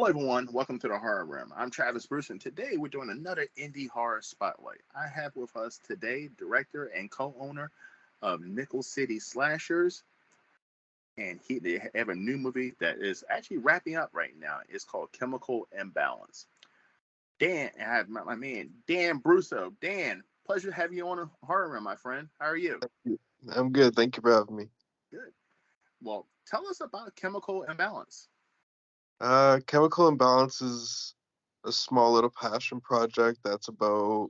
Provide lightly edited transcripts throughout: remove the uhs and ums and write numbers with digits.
Hello, everyone. Welcome to the Horror Room. I'm Travis Bruce, and today we're doing another indie horror spotlight. I have with us today director and co-owner of Nickel City Slashers, and they have a new movie that is actually wrapping up right now. It's called Chemical Imbalance. Dan, I have my man Dan Brusso. Dan, pleasure to have you on the Horror Room, my friend. How are you? I'm good. Thank you for having me. Good. Well, tell us about Chemical Imbalance. Chemical Imbalance is a small little passion project that's about,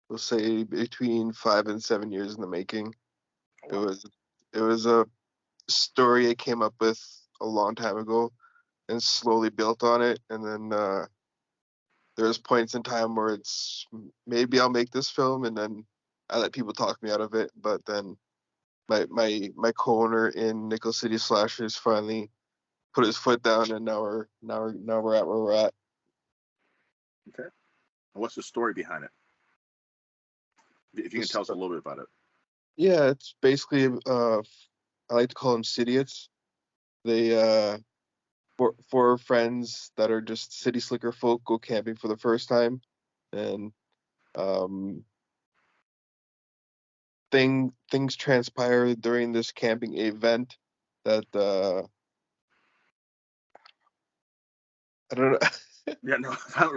we'll say, between 5 and 7 years in the making. Oh, It wow. was it was a story I came up with a long time ago and slowly built on it. And then there's points in time where it's maybe I'll make this film, and then I let people talk me out of it. But then my co-owner in Nickel City Slashers finally put his foot down, and now we're at where we're at. Okay. And what's the story behind it? If you can This, tell us a little bit about it. yeah, it's basically I like to call them idiots. They four friends that are just city slicker folk go camping for the first time, and um things transpire during this camping event that I don't know. Yeah, no, not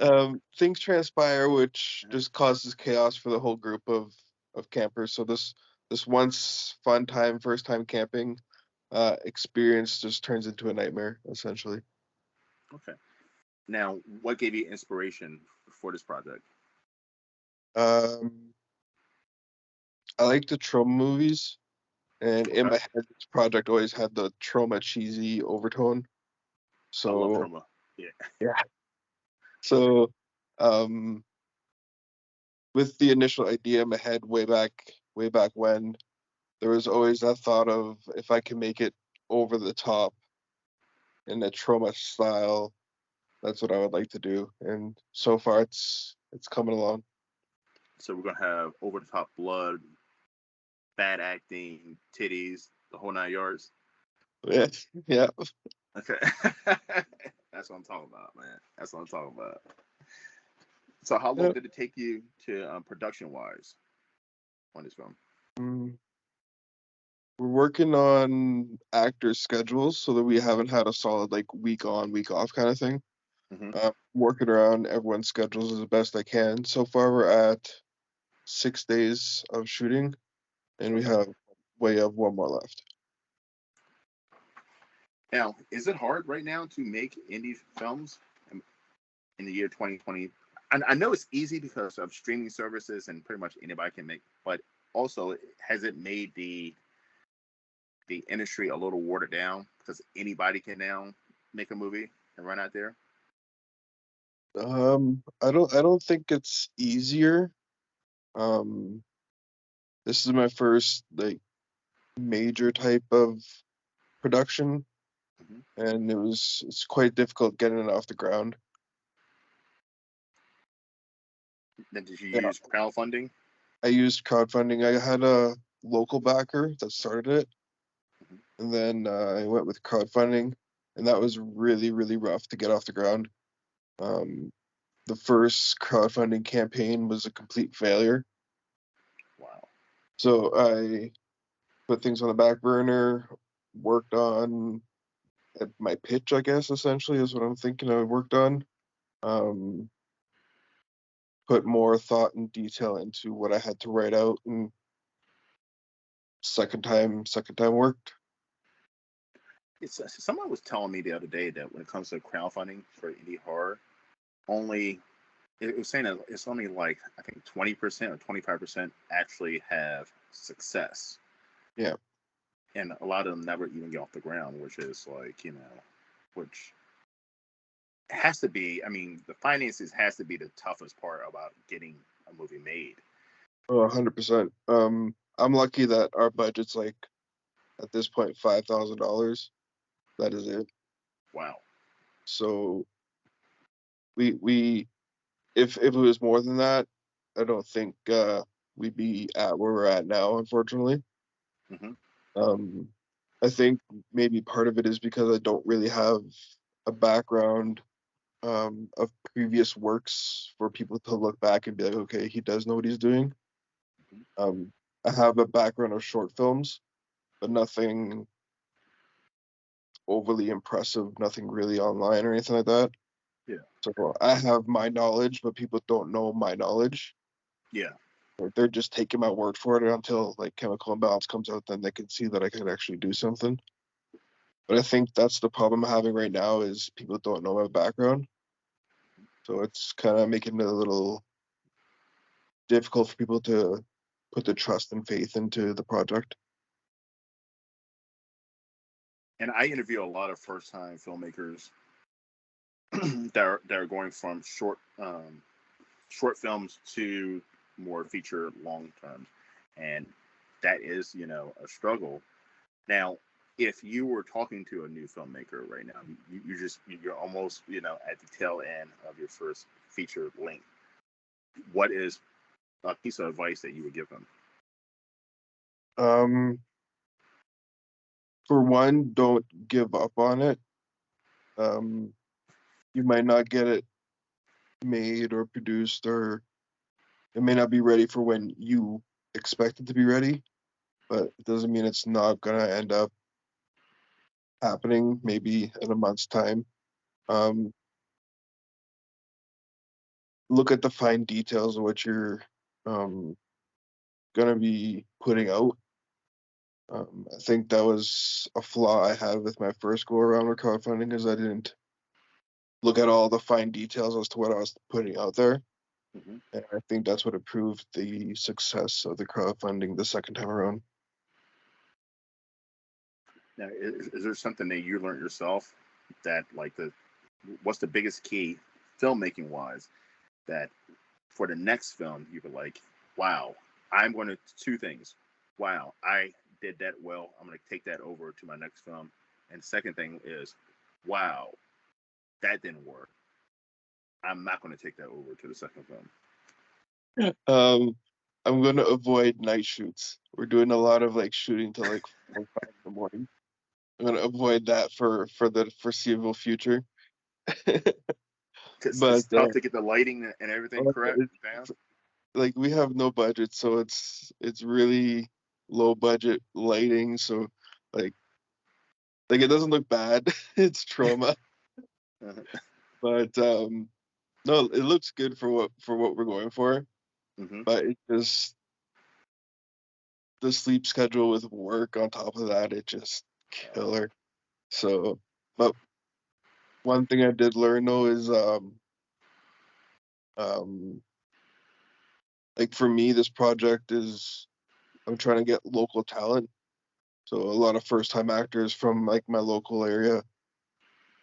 really. Things transpire which just causes chaos for the whole group of campers. So this once fun time, first time camping experience just turns into a nightmare essentially. Okay. Now, what gave you inspiration for this project? Um, I like the trauma movies, and in Okay. my head, this project always had the trauma cheesy overtone. I love So trauma. Yeah. yeah, so um, with the initial idea in my head way back when, there was always that thought of if I can make it over the top in a trauma style, that's what I would like to do. And so far, it's coming along. So we're gonna have over the top blood, bad acting, titties, the whole 9 yards. Yeah, yeah. Okay. That's what I'm talking about, man. That's what I'm talking about. So, how long Yeah. did it take you to production wise on this film? Mm, we're working on actor schedules so that we haven't had a solid like week on, week off kind of thing. Hmm. Working around everyone's schedules as best I can. So far, we're at 6 days of shooting, and we Okay. have one more left. Now, is it hard right now to make indie films in the year 2020? I know it's easy because of streaming services and pretty much anybody can make, but also has it made the industry a little watered down because anybody can now make a movie and run out there? I don't think it's easier. Um, this is my first like major type of production, Hmm. and it's quite difficult getting it off the ground. Then did you Yeah, use crowdfunding? I used crowdfunding. I had a local backer that started it, Hmm. and then I went with crowdfunding, and that was really, really rough to get off the ground. Um, the first crowdfunding campaign was a complete failure, Wow. so I put things on the back burner, worked on my pitch, I guess, essentially, is what I'm thinking I worked on. Um, put more thought and detail into what I had to write out, and second time worked. Someone was telling me the other day that when it comes to crowdfunding for indie horror, only it was saying that it's only like I think 20% or 25% actually have success, Yeah, and a lot of them never even get off the ground, which is like which has to be. I mean, the finances has to be the toughest part about getting a movie made. 100%. I'm lucky that our budget's like at this point $5,000. That is it. Wow. So we if it was more than that, I don't think we'd be at where we're at now, unfortunately. Hmm. Um, I think maybe part of it is because I don't really have a background of previous works for people to look back and be like, okay, he does know what he's doing. Um, I have a background of short films, but nothing overly impressive, nothing really online or anything like that. Yeah. So I have my knowledge, but people don't know my knowledge. Yeah. Or they're just taking my word for it until like Chemical Imbalance comes out, then they can see that I can actually do something. But I think that's the problem I'm having right now is people don't know my background. So it's kind of making it a little difficult for people to put the trust and faith into the project. And I interview a lot of first time filmmakers that are going from short films to more feature long terms, and that is a struggle. Now, if you were talking to a new filmmaker right now, you're almost at the tail end of your first feature length. What is a piece of advice that you would give them? Um, for one, don't give up on it. Um, you might not get it made or produced, or it may not be ready for when you expect it to be ready, but it doesn't mean it's not gonna end up happening maybe in a month's time. Um, look at the fine details of what you're um, gonna be putting out. I think that was a flaw I had with my first go around with crowdfunding is I didn't look at all the fine details as to what I was putting out there. Mm-hmm. And I think that's what improved the success of the crowdfunding the second time around. Now, is there something that you learned yourself that what's the biggest key filmmaking wise that for the next film you were like, wow, I'm going to two things. Wow, I did that well. I'm going to take that over to my next film. And second thing is, wow, that didn't work. I'm not going to take that over to the second film. Um, I'm going to avoid night shoots. We're doing a lot of like shooting till like 4 or 5 in the morning. I'm going to avoid that for the foreseeable future. Because But it's tough to get the lighting and everything correct down. like we have no budget, so it's really low budget lighting. So like it doesn't look bad. It's trauma, Uh-huh. but no, it looks good for what we're going for. Mm-hmm. But it just the sleep schedule with work on top of that, it just killer. So, but one thing I did learn though is um like for me, this project is I'm trying to get local talent. So a lot of first time actors from like my local area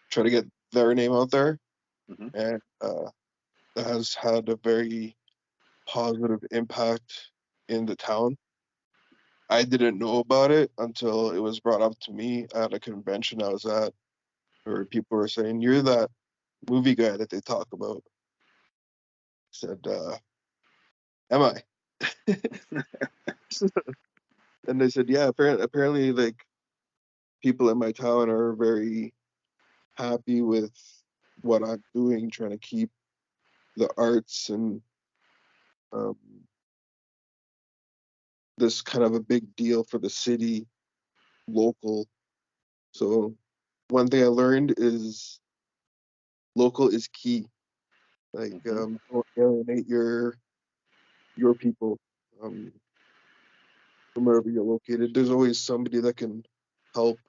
try to get their name out there, Mm-hmm. and that has had a very positive impact in the town. I didn't know about it until it was brought up to me at a convention I was at, where people were saying, "You're that movie guy that they talk about." I said, "Am I?" And they said, "Yeah, apparently, like people in my town are very happy with what I'm doing, trying to keep the arts and um, this kind of a big deal for the city local." So one thing I learned is local is key. Like Mm-hmm. don't alienate your people um, from wherever you're located. There's always somebody that can help.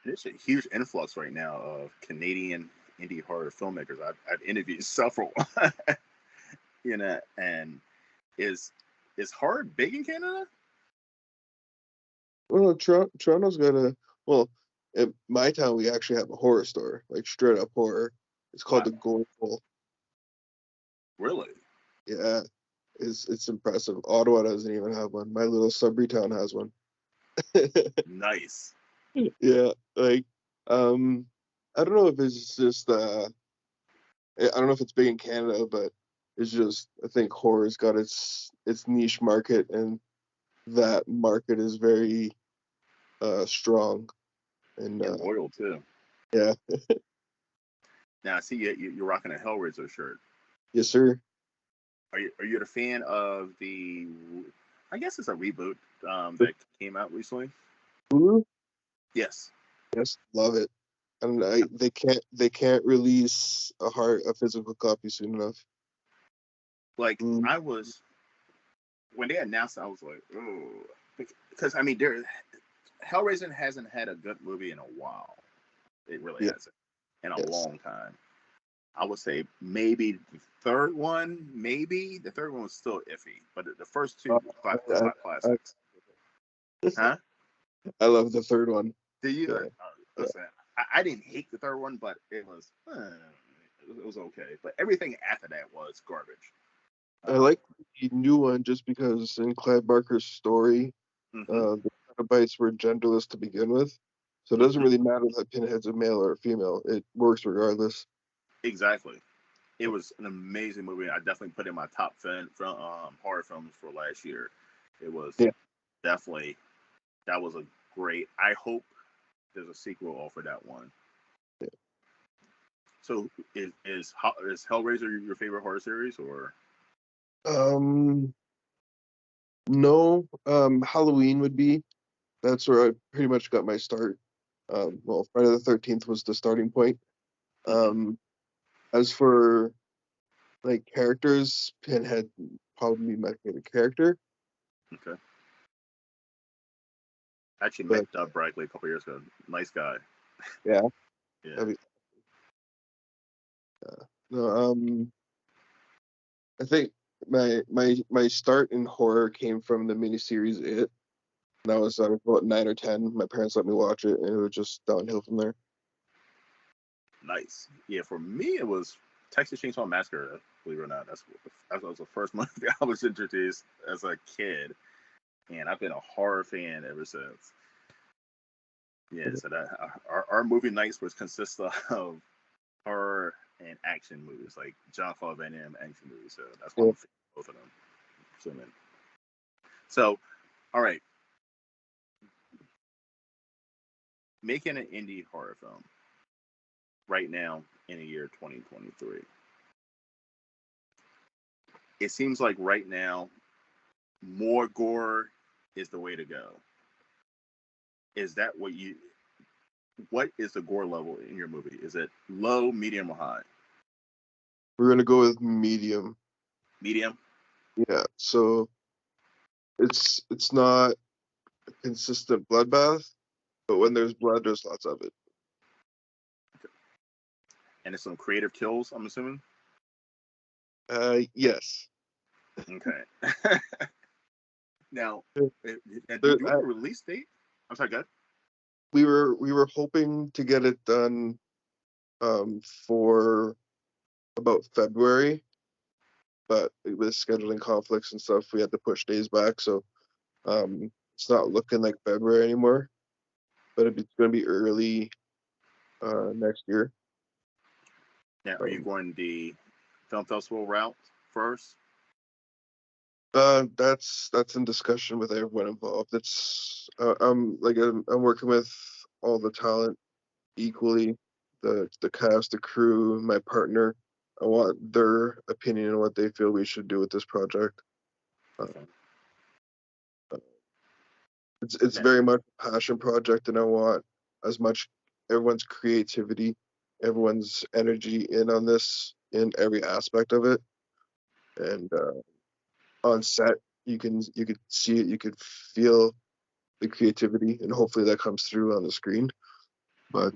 There's a huge influx right now of Canadian indie horror filmmakers. I've interviewed several, and is horror big in Canada? Well, Toronto's got a well. In my town, we actually have a horror store, like straight up horror. It's called Wow, the Gold Hole. really? Yeah, it's impressive. Ottawa doesn't even have one. My little Sudbury town has one. Nice. Yeah, like um, I don't know if it's just I don't know if it's big in Canada, but it's just I think horror's got its niche market, and that market is very strong, and And loyal too. yeah, Now I see you're rocking a Hellraiser shirt. yes, sir. Are you a fan of the? I guess it's a reboot that came out recently. Hulu? Yes. Yes, love it. And they can't release a physical copy soon enough. Like Mm, I was when they announced, it, I was like, oh, because I mean, Hellraiser hasn't had a good movie in a while. It really yeah, hasn't in a yes. long time. I would say maybe the third one, maybe the third one was still iffy, but the first Uh, two I, clock I, classics, huh? I love the third one. Did you? Yeah, yeah. Listen, I didn't hate the third one, but it was okay. But everything after that was garbage. I Um, like the new one just because in Clive Barker's story, hmm the Cenobites were genderless to begin with, so it doesn't hmm really matter that Pinhead's a male or a female. It works regardless. exactly. It was an amazing movie. I definitely put it in my top horror films for last year. It was Yeah. definitely that was a great. I hope there's a sequel off of that one. So is Hellraiser your favorite horror series or Um, no, Halloween would be. That's where I pretty much got my start. Well, Friday the 13th was the starting point. hmm Um, as for like characters, Pinhead probably my favorite character, okay? I actually met but Doug Bradley a couple years ago. Nice guy. yeah, Yeah, I mean, no, I think my start in horror came from the miniseries It. And I was about 9 or 10. My parents let me watch it, and it was just downhill from there. nice. Yeah, for me it was Texas Chainsaw Massacre. Believe it or not, that was the first movie I was introduced as a kid, and I've been a horror fan ever since. Yeah, so that our movie nights was consist of horror and action movies, like John Claude Van Damme action movies. So that's why Yeah. I'm a fan of both of them. So, all right, making an indie horror film right now in the year 2023. It seems like right now more gore is the way to go. Is that what is the gore level in your movie? Is it low, medium, or high? We're gonna go with medium. Medium. Yeah. So it's not a consistent bloodbath, but when there's blood, there's lots of it. And it's some creative kills, I'm assuming. Yes. Okay. Now, There, do you have a release date? I'm sorry, good. we were hoping to get it done for about February, but with scheduling conflicts and stuff, we had to push days back. So it's not looking like February anymore, but it's going to be early next year. Now, are you Um, going the film festival route first? that's in discussion with everyone involved. It's I'm working with all the talent equally, the cast, the crew, my partner. I want their opinion on what they feel we should do with this project. Uh, Okay. it's Now, very much a passion project, and I want as much everyone's creativity, everyone's energy in on this in every aspect of it. And on set, you could see it, you could feel the creativity, and hopefully that comes through on the screen. But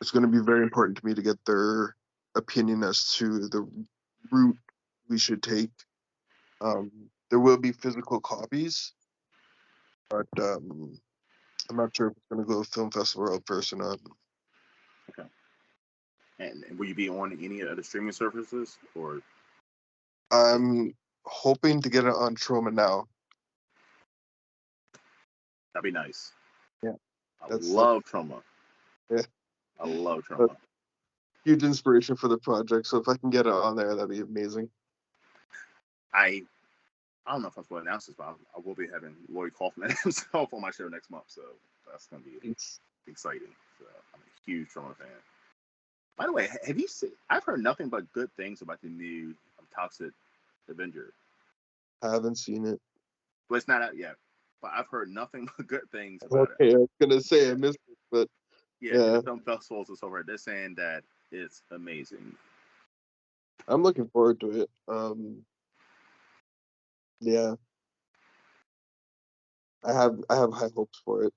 it's going to be very important to me to get their opinion as to the route we should take. There will be physical copies, but I'm not sure if it's going to go to film festival route first or not. okay. And will you be on any of the streaming services, or I'm hoping to get it on Troma now. that'd be nice? Yeah, I that's love trauma. yeah, I love a trauma. huge inspiration for the project. So if I can get it on there, that'd be amazing. I I don't know if I'm supposed to announce this, but I will be having Lloyd Kaufman himself on my show next month, so that's going to be It's, exciting. So I'm a huge Troma fan. By the way, have you seen? I've heard nothing but good things about the new Toxic Avenger. I haven't seen it. But it's not out yet. But I've heard nothing but good things about it. Okay, I was gonna say I Yeah, missed it, but yeah. In yeah, the film festivals and so forth, they're saying that it's amazing. I'm looking forward to it. Yeah, I have high hopes for it.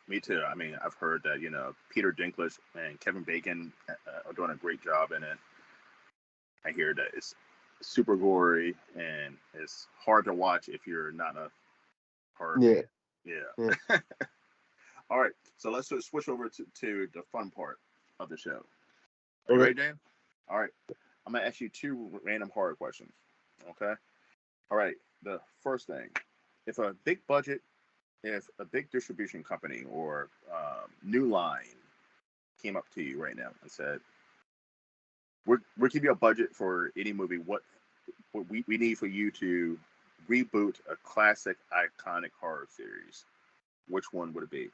Me too. I mean, I've heard that Peter Dinklage and Kevin Bacon are doing a great job in it. I hear that it's super gory and it's hard to watch if you're not a horror Yeah, fan. yeah. Yeah. All right. So let's switch over to the fun part of the show. Are you Okay. ready, Dan? All right. I'm going to ask you two random horror questions. Okay. All right. The first thing, if a big budget, if a big distribution company or New Line came up to you right now and said, we're giving you a budget for any movie. What we need for you to reboot a classic, iconic horror series. Which one would it be?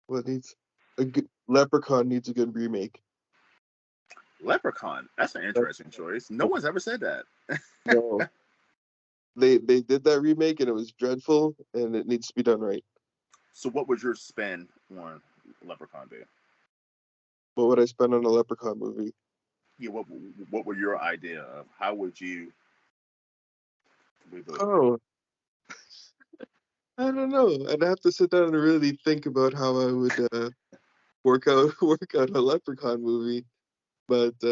What needs a good Leprechaun needs a good remake. Leprechaun. That's an That's, interesting choice. No one's ever said that. no, they did that remake and it was dreadful and it needs to be done right. So, what would your spin on Leprechaun be? What would I spend on a Leprechaun movie? Yeah, what were your idea of how would you reboot it? Oh, I don't know. I'd have to sit down and really think about how I would work out a Leprechaun movie. But they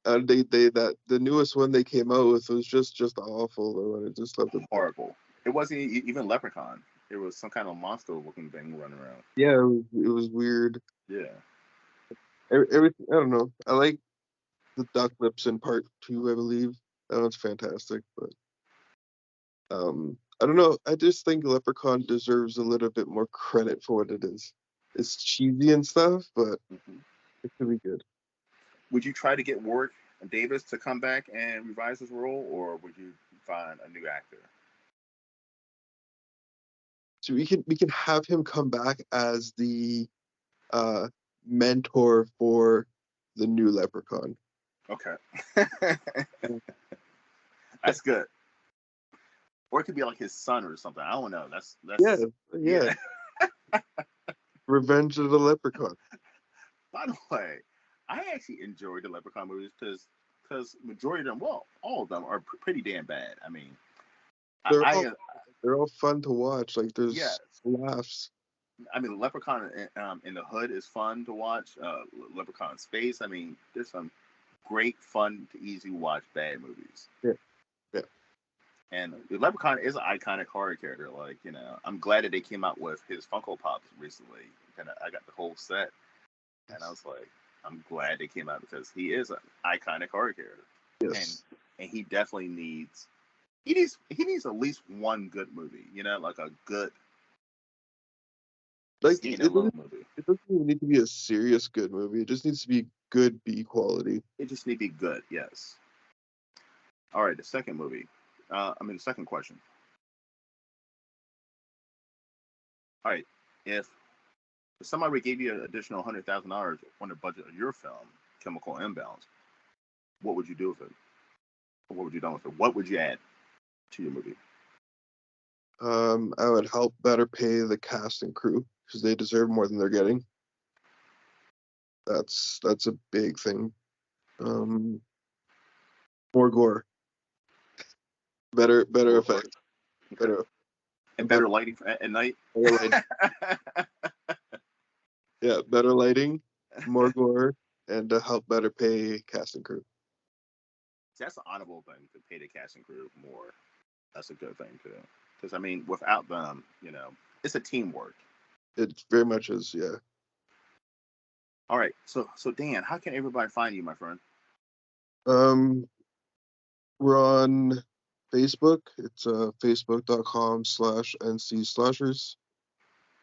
that the newest one they came out with was just awful. I just loved it. Horrible. It wasn't even Leprechaun. It was some kind of monster-looking thing running around. Yeah, it was weird. Yeah. Everything, I don't know. I like the Duck Lips in part two, I believe. That one's fantastic, but I don't know. I just think Leprechaun deserves a little bit more credit for what it is. It's cheesy and stuff, but Hmm. it could be good. Would you try to get Warwick Davis to come back and revise his role, or would you find a new actor? So we can have him come back as the uh mentor for the new Leprechaun. Okay. That's good. Or it could be like his son or something. I don't know. Yeah, That's yeah. yeah. Revenge of the Leprechaun. By the way, I actually enjoyed the Leprechaun movies because majority of them, well, all of them are pretty damn bad. I mean, They're I all they're all fun to watch. Like yeah, there's laughs. I mean, Leprechaun in the Hood is fun to watch. Leprechaun in Space. I mean, there's some great, fun to easy watch bad movies. Yeah, yeah. And the Leprechaun is an iconic horror character. Like, I'm glad that they came out with his Funko Pops recently. And I got the whole set, and I was like, I'm glad they came out because he is an iconic horror character, and Yes. and he definitely needs at least one good movie. Like a good Like standalone movie. it doesn't even need to be a serious good movie. It just needs to be good B quality. It just need to be good. Yes. All right. The second movie. The second question. All right. If somebody gave you an additional $100,000 on the budget of your film, Chemical Imbalance, what would you do with it? Or what would you do with it? What would you add to your movie? I would help better pay the cast and crew because they deserve more than they're getting. That's a big thing. Um, More gore, better Or effects, okay. better And better, better lighting at night. better lighting. Yeah, better lighting, more gore, and to help better pay cast and crew. That's an honorable thing to pay the cast and crew more. That's a good thing too. Because I mean, without them, it's a teamwork. It very much is, yeah. All right. So Dan, how can everybody find you, my friend? Um, we're on Facebook. It's facebook.com/NC Slashers,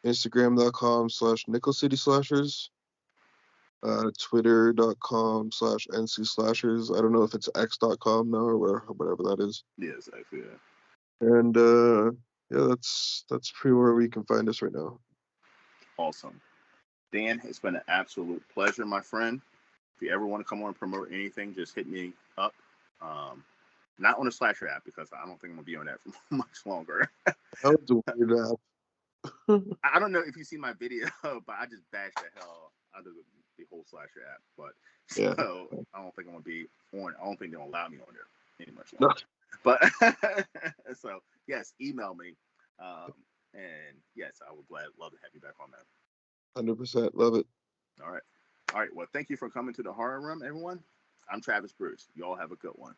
Instagram.com/Nickel City Slashers. Twitter.com/NC Slashers. I don't know if it's X.com now or whatever that is. Yes, I feel. And yeah, that's pretty where we can find us right now. Awesome. Dan, it's been an absolute pleasure, my friend. If you ever want to come on and promote anything, just hit me up. Not on the Slasher app, because I don't think I'm going to be on that for much longer. That was a weird app. I don't know if you see my video, but I just bashed the hell out of the whole Slasher app. But Yeah. so I don't think I'm going to be on. I don't think they'll allow me on there any much No. longer. But so yes, email me. And yes, I would love to have you back on that. 100%. Love it. All right. All right. Well, thank you for coming to the Horror Room, everyone. I'm Travis Bruce. You all have a good one.